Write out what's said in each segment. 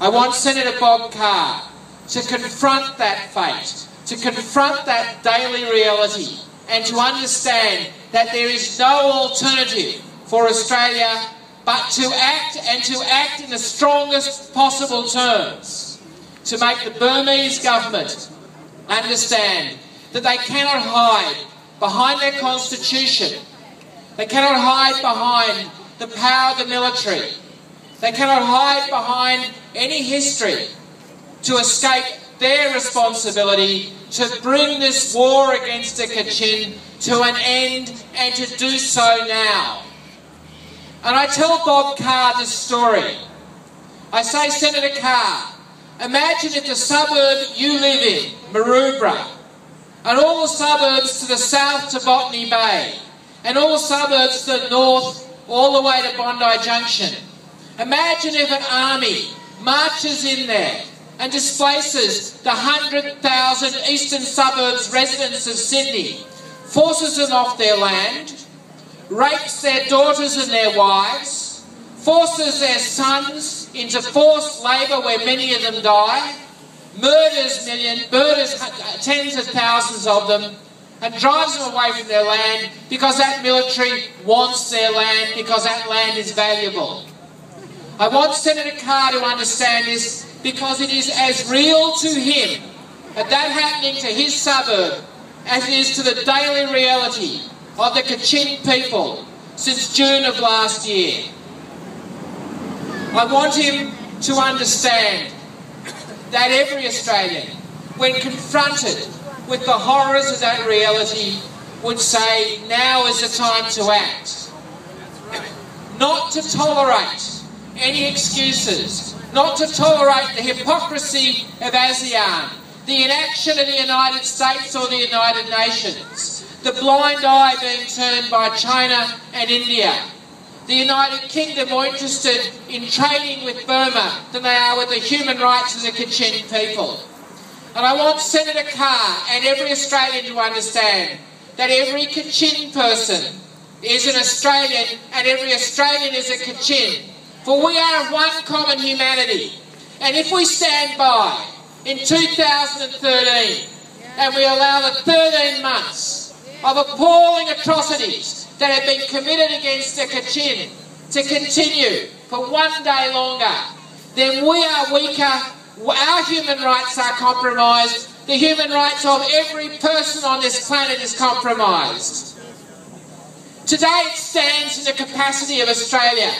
I want Senator Bob Carr to confront that fate, to confront that daily reality, and to understand that there is no alternative for Australia but to act in the strongest possible terms, to make the Burmese government understand that they cannot hide behind their constitution. They cannot hide behind the power of the military. They cannot hide behind any history to escape their responsibility to bring this war against the Kachin to an end, and to do so now. And I tell Bob Carr this story. I say, Senator Carr, imagine if the suburb you live in, Maroubra, and all the suburbs to the south to Botany Bay, and all the suburbs to the north, all the way to Bondi Junction. Imagine if an army marches in there and displaces the 100,000 eastern suburbs residents of Sydney, forces them off their land, rapes their daughters and their wives, forces their sons into forced labour where many of them die, murders tens of thousands of them, and drives them away from their land because that military wants their land, because that land is valuable. I want Senator Carr to understand this, because it is as real to him that happening to his suburb as it is to the daily reality of the Kachin people since June of last year. I want him to understand that every Australian, when confronted with the horrors of that reality, would say, now is the time to act. Not to tolerate any excuses, not to tolerate the hypocrisy of ASEAN, the inaction of the United States or the United Nations, the blind eye being turned by China and India. The United Kingdom more interested in trading with Burma than they are with the human rights of the Kachin people. And I want Senator Carr and every Australian to understand that every Kachin person is an Australian, and every Australian is a Kachin. For we are of one common humanity. And if we stand by in 2013 and we allow the 13 months of appalling atrocities that have been committed against the Kachin to continue for one day longer, then we are weaker, our human rights are compromised, the human rights of every person on this planet is compromised. Today it stands in the capacity of Australia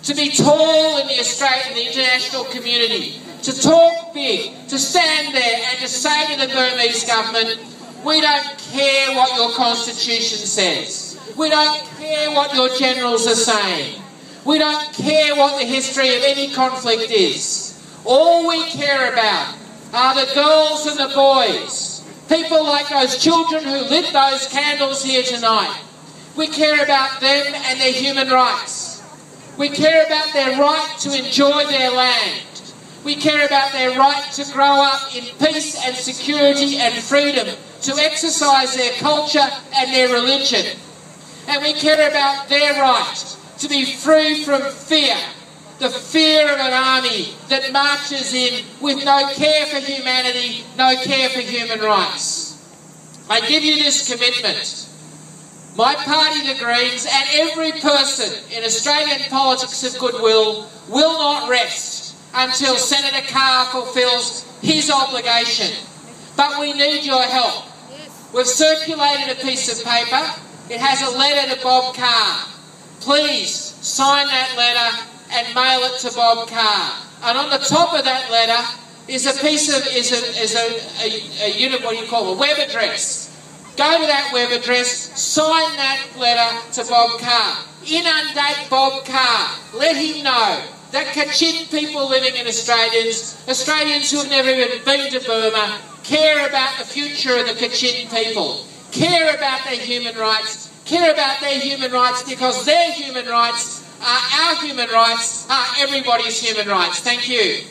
to be tall in the Australian and the international community, to talk big, to stand there and to say to the Burmese government, we don't care what your constitution says. We don't care what your generals are saying. We don't care what the history of any conflict is. All we care about are the girls and the boys, people like those children who lit those candles here tonight. We care about them and their human rights. We care about their right to enjoy their land. We care about their right to grow up in peace and security and freedom, to exercise their culture and their religion. And we care about their right to be free from fear, the fear of an army that marches in with no care for humanity, no care for human rights. I give you this commitment. My party, the Greens, and every person in Australian politics of goodwill will not rest until Senator Carr fulfills his obligation. But we need your help. We've circulated a piece of paper. It has a letter to Bob Carr. Please sign that letter and mail it to Bob Carr. And on the top of that letter is a piece of a web address. Go to that web address, sign that letter to Bob Carr. Inundate Bob Carr. Let him know that Kachin people living in Australians who have never even been to Burma, care about the future of the Kachin people, care about their human rights, because their human rights are our human rights, are everybody's human rights. Thank you.